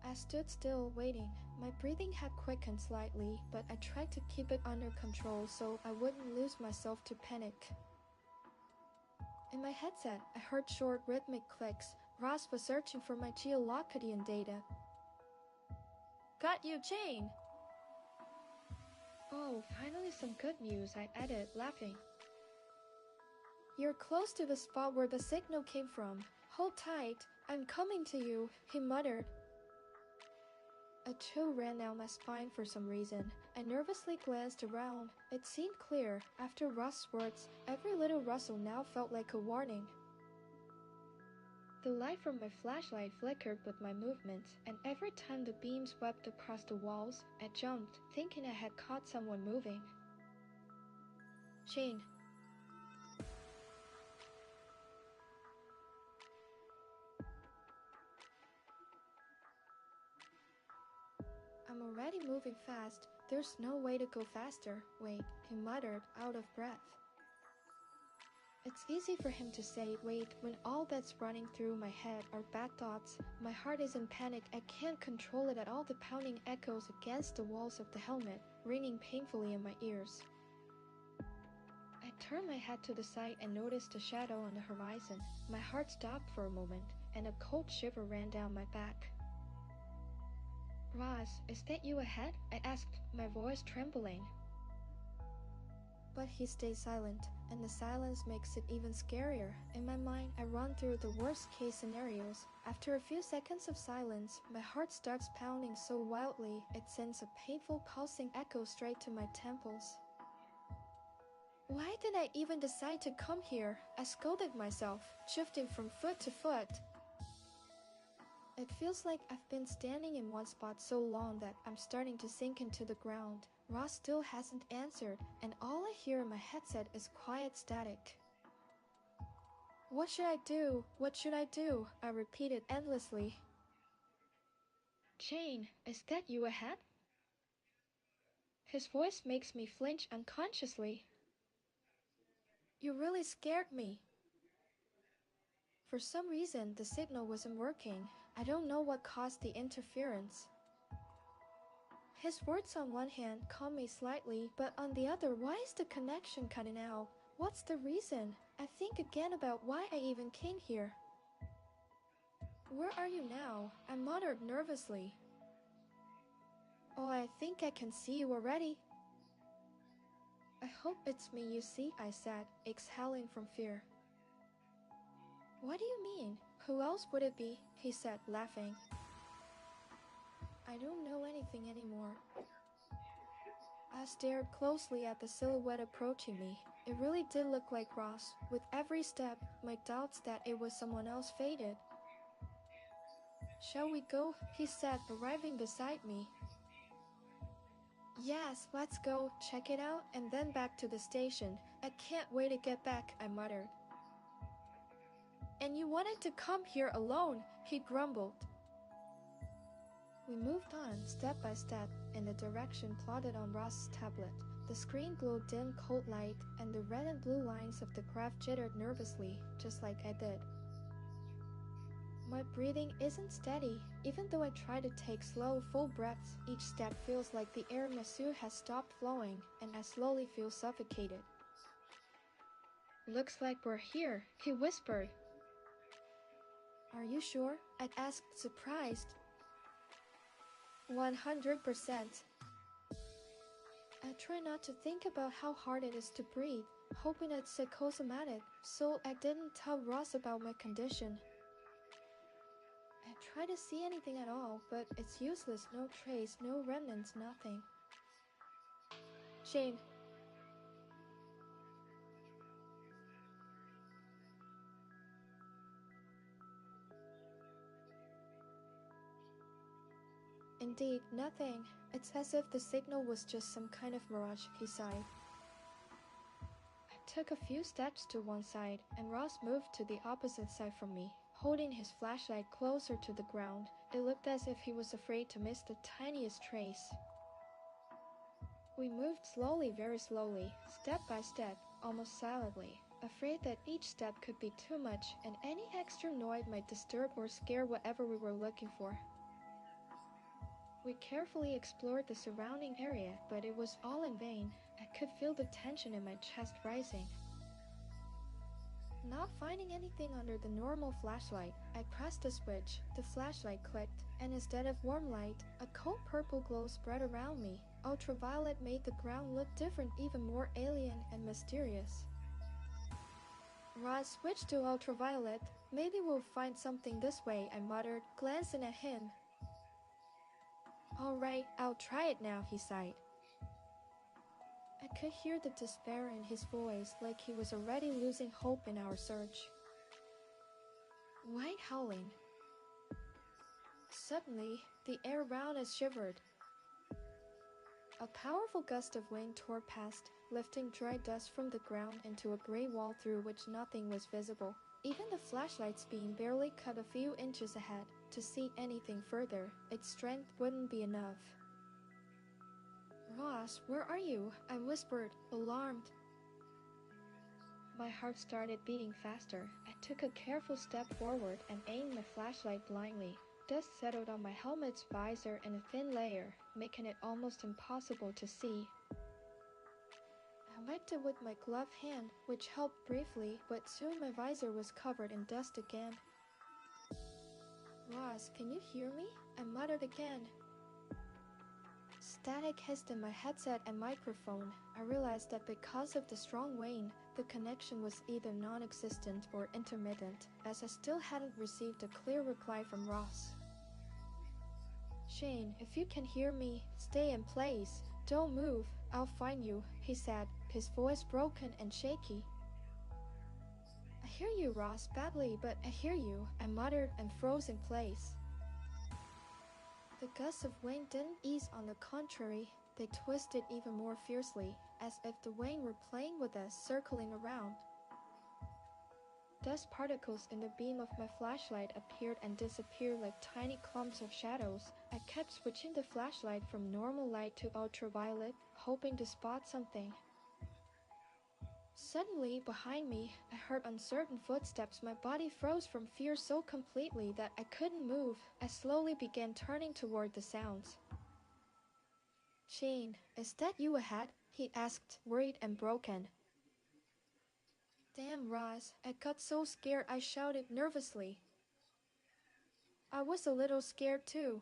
I stood still, waiting. My breathing had quickened slightly, but I tried to keep it under control so I wouldn't lose myself to panic. In my headset, I heard short rhythmic clicks. Ross was searching for my geolocation data. Got you, Jane! Oh, finally some good news, I added, laughing. You're close to the spot where the signal came from. Hold tight, I'm coming to you, he muttered. A chill ran down my spine for some reason. I nervously glanced around. It seemed clear. After Ross's words, every little rustle now felt like a warning. The light from my flashlight flickered with my movements, and every time the beam swept across the walls, I jumped, thinking I had caught someone moving. Jane. I'm already moving fast. There's no way to go faster. Wait, he muttered, out of breath. It's easy for him to say, wait, when all that's running through my head are bad thoughts. My heart is in panic. I can't control it at all. The pounding echoes against the walls of the helmet, ringing painfully in my ears. I turned my head to the side and noticed a shadow on the horizon. My heart stopped for a moment, and a cold shiver ran down my back. Ross, is that you ahead? I asked, my voice trembling. But he stayed silent, and the silence makes it even scarier. In my mind, I run through the worst-case scenarios. After a few seconds of silence, my heart starts pounding so wildly, it sends a painful pulsing echo straight to my temples. Why did I even decide to come here? I scolded myself, shifting from foot to foot. It feels like I've been standing in one spot so long that I'm starting to sink into the ground. Ross still hasn't answered, and all I hear in my headset is quiet static. What should I do? What should I do? I repeated endlessly. Jane, is that you ahead? His voice makes me flinch unconsciously. You really scared me. For some reason, the signal wasn't working. I don't know what caused the interference. His words on one hand calmed me slightly, but on the other, why is the connection cutting out? What's the reason? I think again about why I even came here. Where are you now? I muttered nervously. Oh, I think I can see you already. I hope it's me you see, I said, exhaling from fear. What do you mean? Who else would it be? He said, laughing. I don't know anything anymore. I stared closely at the silhouette approaching me. It really did look like Ross. With every step, my doubts that it was someone else faded. Shall we go? He said, arriving beside me. Yes, let's go, check it out, and then back to the station. I can't wait to get back, I muttered. And you wanted to come here alone, he grumbled. We moved on, step by step, in the direction plotted on Ross's tablet. The screen glowed dim cold light, and the red and blue lines of the graph jittered nervously, just like I did. My breathing isn't steady. Even though I try to take slow, full breaths, each step feels like the air in my suit has stopped flowing, and I slowly feel suffocated. Looks like we're here, he whispered. Are you sure? I asked, surprised. 100%. I try not to think about how hard it is to breathe, hoping it's psychosomatic, so I didn't tell Ross about my condition. I try to see anything at all, but it's useless, no trace, no remnants, nothing. Shane. Indeed, nothing. It's as if the signal was just some kind of mirage, he sighed. I took a few steps to one side, and Ross moved to the opposite side from me, holding his flashlight closer to the ground. It looked as if he was afraid to miss the tiniest trace. We moved slowly, very slowly, step by step, almost silently, afraid that each step could be too much and any extra noise might disturb or scare whatever we were looking for. We carefully explored the surrounding area, but it was all in vain. I could feel the tension in my chest rising. Not finding anything under the normal flashlight, I pressed the switch, the flashlight clicked, and instead of warm light, a cold purple glow spread around me. Ultraviolet made the ground look different, even more alien and mysterious. Ross switched to ultraviolet. Maybe we'll find something this way, I muttered, glancing at him. Alright, I'll try it now, he sighed. I could hear the despair in his voice, like he was already losing hope in our search. White howling. Suddenly, the air around us shivered. A powerful gust of wind tore past, lifting dry dust from the ground into a gray wall through which nothing was visible. Even the flashlight's beam barely cut a few inches ahead. To see anything further, its strength wouldn't be enough. Ross, where are you? I whispered, alarmed. My heart started beating faster. I took a careful step forward and aimed my flashlight blindly. Dust settled on my helmet's visor in a thin layer, making it almost impossible to see. I wiped it with my gloved hand, which helped briefly, but soon my visor was covered in dust again. Ross, can you hear me? I muttered again. Static hissed in my headset and microphone. I realized that because of the strong wind, the connection was either non-existent or intermittent, as I still hadn't received a clear reply from Ross. Shane, if you can hear me, stay in place. Don't move. I'll find you, he said, his voice broken and shaky. I hear you, Ross, badly, but I hear you, I muttered and froze in place. The gusts of wind didn't ease, on the contrary, they twisted even more fiercely, as if the wind were playing with us, circling around. Dust particles in the beam of my flashlight appeared and disappeared like tiny clumps of shadows. I kept switching the flashlight from normal light to ultraviolet, hoping to spot something. Suddenly, behind me, I heard uncertain footsteps. My body froze from fear so completely that I couldn't move. I slowly began turning toward the sounds. Shane, is that you ahead? He asked, worried and broken. Damn, Ross, I got so scared I shouted nervously. I was a little scared too.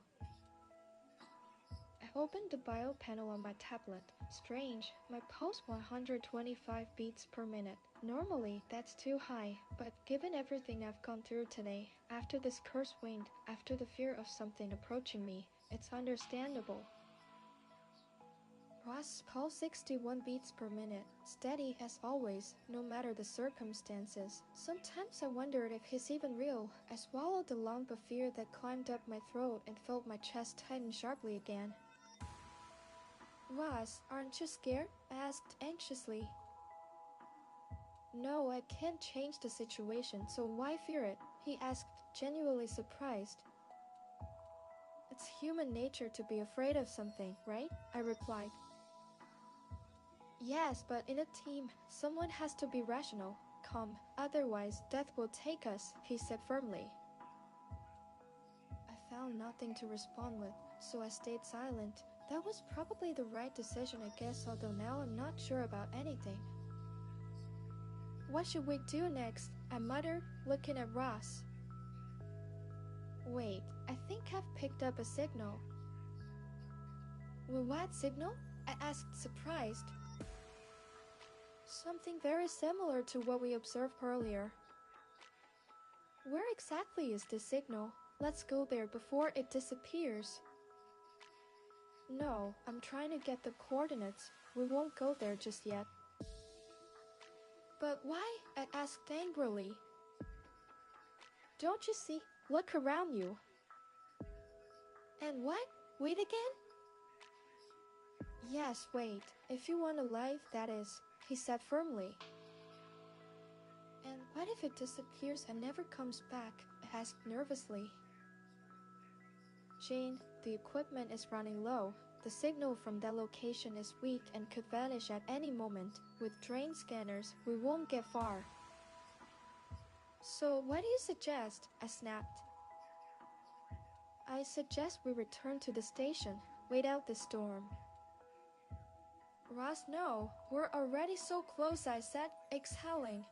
I opened the bio panel on my tablet. Strange, my pulse 125 beats per minute. Normally, that's too high, but given everything I've gone through today, after this cursed wind, after the fear of something approaching me, it's understandable. Ross' pulse 61 beats per minute, steady as always, no matter the circumstances. Sometimes I wondered if he's even real. I swallowed the lump of fear that climbed up my throat and felt my chest tighten sharply again. Ross, aren't you scared? I asked anxiously. No, I can't change the situation, so why fear it? He asked, genuinely surprised. It's human nature to be afraid of something, right? I replied. Yes, but in a team, someone has to be rational, calm, otherwise death will take us, he said firmly. I found nothing to respond with, so I stayed silent. That was probably the right decision, I guess, although now I'm not sure about anything. What should we do next? I muttered, looking at Ross. Wait, I think I've picked up a signal. Well, what signal? I asked, surprised. Something very similar to what we observed earlier. Where exactly is this signal? Let's go there before it disappears. No, I'm trying to get the coordinates. We won't go there just yet. But why? I asked angrily. Don't you see? Look around you. And what? Wait again? Yes, wait. If you want a life, that is, he said firmly. And what if it disappears and never comes back? I asked nervously. Jane, the equipment is running low. The signal from that location is weak and could vanish at any moment. With drain scanners, we won't get far. So what do you suggest? I snapped. I suggest we return to the station, wait out the storm. Ross, no. We're already so close, I said, exhaling.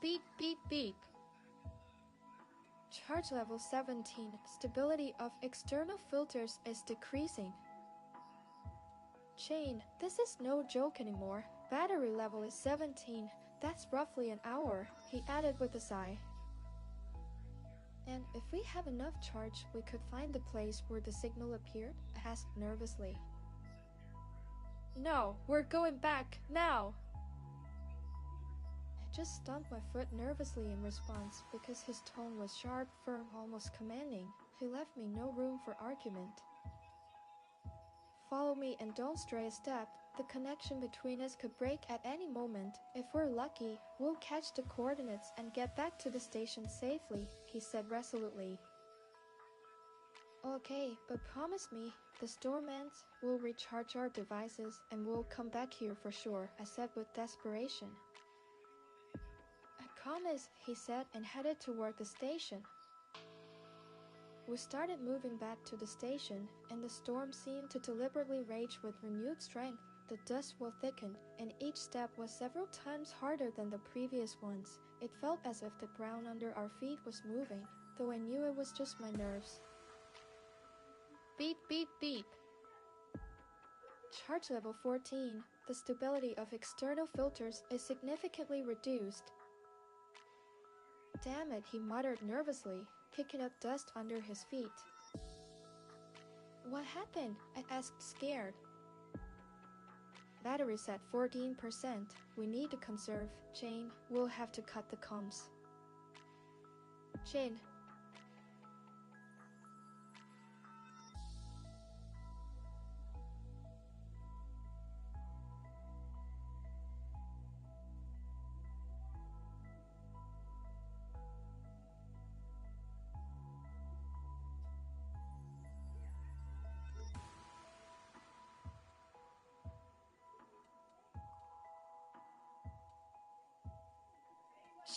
Beep, beep, beep. Charge level 17. Stability of external filters is decreasing. Jane, this is no joke anymore. Battery level is 17. That's roughly an hour, he added with a sigh. And if we have enough charge, we could find the place where the signal appeared? I asked nervously. No, we're going back, now! I just stamped my foot nervously in response because his tone was sharp, firm, almost commanding. He left me no room for argument. Follow me and don't stray a step. The connection between us could break at any moment. If we're lucky, we'll catch the coordinates and get back to the station safely, he said resolutely. Okay, but promise me, the storm ends, we'll recharge our devices and we'll come back here for sure, I said with desperation. I promise, he said and headed toward the station. We started moving back to the station, and the storm seemed to deliberately rage with renewed strength. The dust will thicken, and each step was several times harder than the previous ones. It felt as if the ground under our feet was moving, though I knew it was just my nerves. Beep, beep, beep. Charge level 14. The stability of external filters is significantly reduced. Damn it, he muttered nervously, picking up dust under his feet. What happened? I asked, scared. Battery's at 14%. We need to conserve. Jane, we'll have to cut the comms. Jane.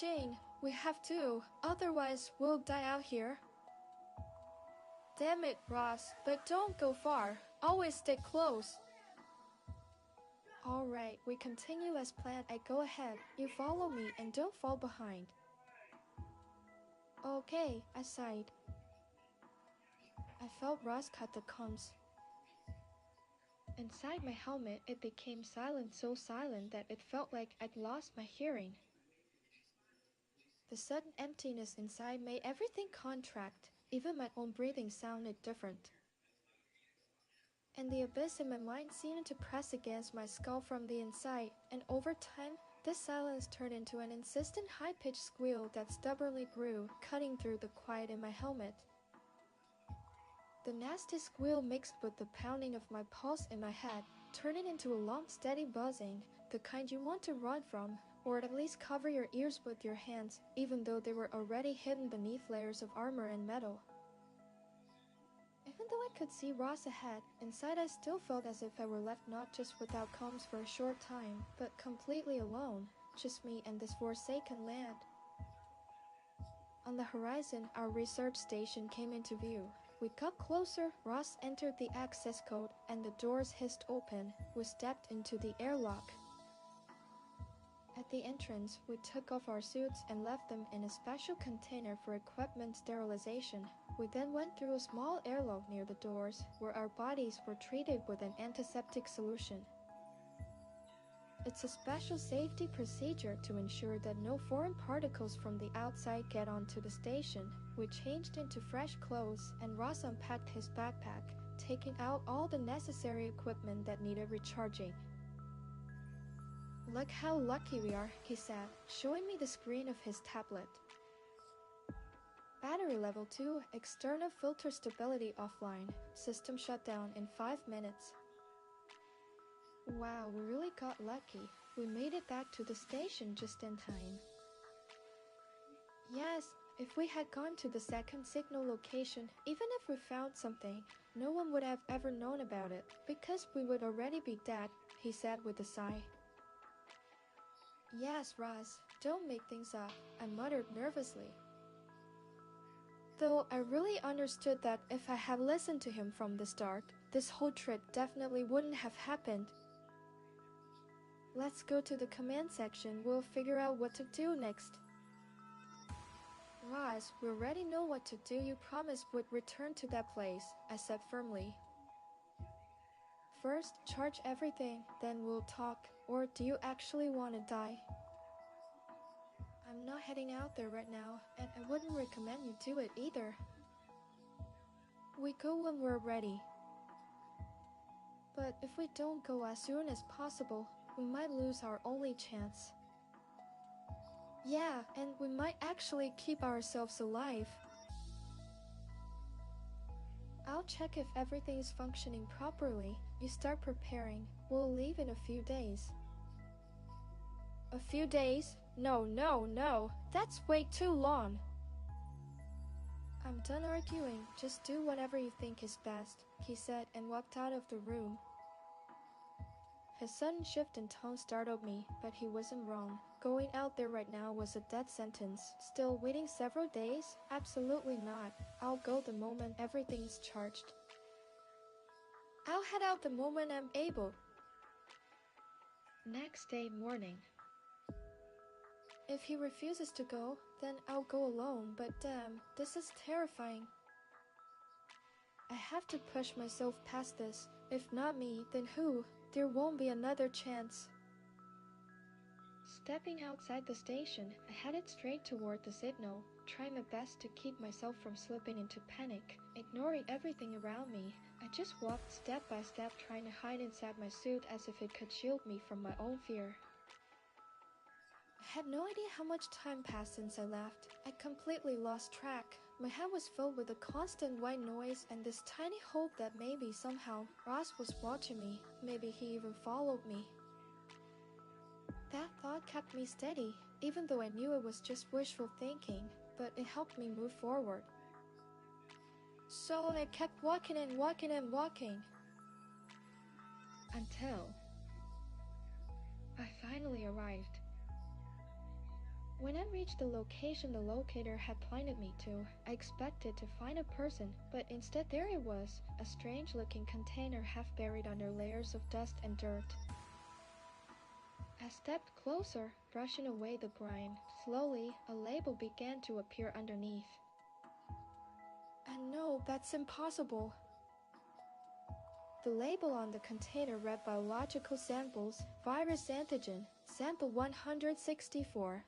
Jane, we have to, otherwise we'll die out here. Damn it, Ross, but don't go far. Always stay close. Alright, we continue as planned. I go ahead. You follow me and don't fall behind. Okay, I sighed. I felt Ross cut the comms. Inside my helmet, it became silent, so silent that it felt like I'd lost my hearing. The sudden emptiness inside made everything contract. Even my own breathing sounded different. and the abyss in my mind seemed to press against my skull from the inside, and over time, this silence turned into an insistent high-pitched squeal that stubbornly grew, cutting through the quiet in my helmet. The nasty squeal mixed with the pounding of my pulse in my head, turning into a long steady buzzing, the kind you want to run from, or at least cover your ears with your hands, even though they were already hidden beneath layers of armor and metal. Even though I could see Ross ahead, inside I still felt as if I were left not just without comms for a short time, but completely alone, just me and this forsaken land. On the horizon, our research station came into view. We got closer, Ross entered the access code, and the doors hissed open. We stepped into the airlock. At the entrance, we took off our suits and left them in a special container for equipment sterilization. We then went through a small airlock near the doors, where our bodies were treated with an antiseptic solution. It's a special safety procedure to ensure that no foreign particles from the outside get onto the station. We changed into fresh clothes, and Ross unpacked his backpack, taking out all the necessary equipment that needed recharging. "Look how lucky we are," he said, showing me the screen of his tablet. "Battery level 2, external filter stability offline, system shut down in 5 minutes. Wow, we really got lucky. We made it back to the station just in time. Yes, if we had gone to the second signal location, even if we found something, no one would have ever known about it, because we would already be dead," he said with a sigh. "Yes, Ross, don't make things up," I muttered nervously. Though I really understood that if I had listened to him from the start, this whole trip definitely wouldn't have happened. "Let's go to the command section, we'll figure out what to do next." "Ross, we already know what to do. You promised we'd return to that place," I said firmly. "First, charge everything, then we'll talk. Or do you actually want to die?" "I'm not heading out there right now, and I wouldn't recommend you do it either. We go when we're ready." "But if we don't go as soon as possible, we might lose our only chance." "Yeah, and we might actually keep ourselves alive." "I'll check if everything's functioning properly. You start preparing. We'll leave in a few days." "A few days? No, no, no. That's way too long." "I'm done arguing. Just do whatever you think is best," he said and walked out of the room. His sudden shift in tone startled me, but he wasn't wrong. Going out there right now was a death sentence. Still, waiting several days? Absolutely not. I'll go the moment everything's charged. I'll head out the moment I'm able. Next day morning. If he refuses to go, then I'll go alone, but damn, this is terrifying. I have to push myself past this. If not me, then who? There won't be another chance. Stepping outside the station, I headed straight toward the signal, trying my best to keep myself from slipping into panic. Ignoring everything around me, I just walked step by step, trying to hide inside my suit as if it could shield me from my own fear. I had no idea how much time passed since I left. I completely lost track. My head was filled with a constant white noise and this tiny hope that maybe somehow Ross was watching me. Maybe he even followed me. That thought kept me steady, even though I knew it was just wishful thinking, but it helped me move forward. So I kept walking and walking and walking. Until I finally arrived. When I reached the location the locator had pointed me to, I expected to find a person, but instead there it was, a strange-looking container half buried under layers of dust and dirt. I stepped closer, brushing away the grime. Slowly, a label began to appear underneath. And no, that's impossible. The label on the container read biological samples, virus antigen, sample 164.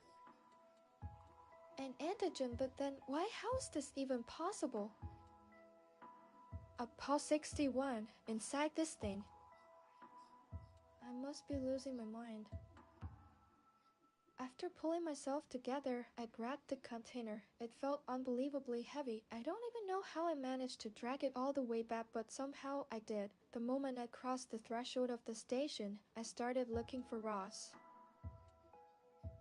An antigen, but then how is this even possible? A PAL 61 inside this thing. I must be losing my mind. After pulling myself together, I grabbed the container. It felt unbelievably heavy. I don't even know how I managed to drag it all the way back, but somehow I did. The moment I crossed the threshold of the station, I started looking for Ross.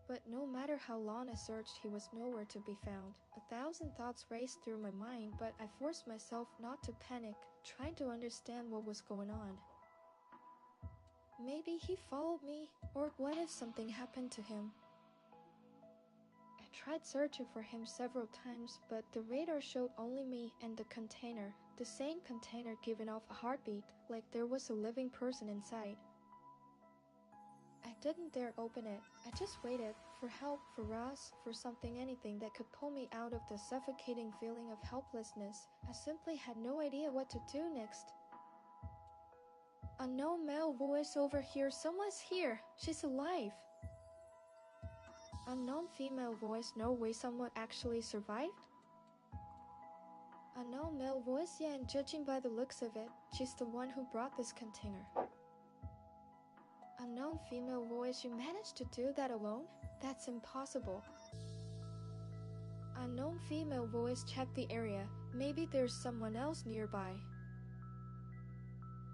But no matter how long I searched, he was nowhere to be found. 1,000 thoughts raced through my mind, but I forced myself not to panic, trying to understand what was going on. Maybe he followed me, or what if something happened to him? I tried searching for him several times, but the radar showed only me and the container. The same container giving off a heartbeat, like there was a living person inside. I didn't dare open it. I just waited for help, for Ross, for something, anything that could pull me out of the suffocating feeling of helplessness. I simply had no idea what to do next. Unknown male voice over here. Someone's here. She's alive. Unknown female voice. No way someone actually survived? Unknown male voice. Yeah, and judging by the looks of it, she's the one who brought this container. Unknown female voice. You managed to do that alone? That's impossible. Unknown female voice. Check the area. Maybe there's someone else nearby.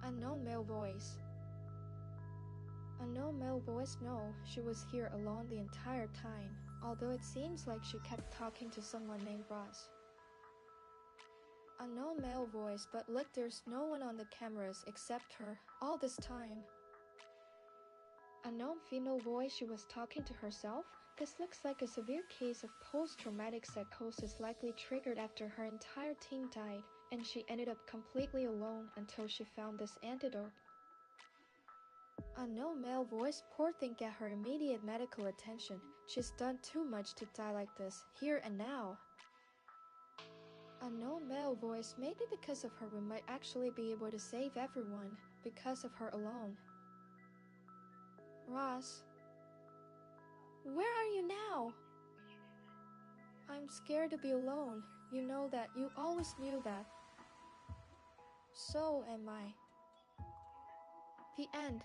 Unknown male voice. Unknown male voice. No, she was here alone the entire time, although it seems like she kept talking to someone named Ross. Unknown male voice. But look, there's no one on the cameras except her all this time. Unknown female voice. She was talking to herself? This looks like a severe case of post-traumatic psychosis, likely triggered after her entire team died, and she ended up completely alone until she found this antidote. Unknown male voice. Poor thing, get her immediate medical attention. She's done too much to die like this, here and now. Unknown male voice. Maybe because of her we might actually be able to save everyone, because of her alone. Ross, where are you now? I'm scared to be alone. You know that. You always knew that. So am I. The end.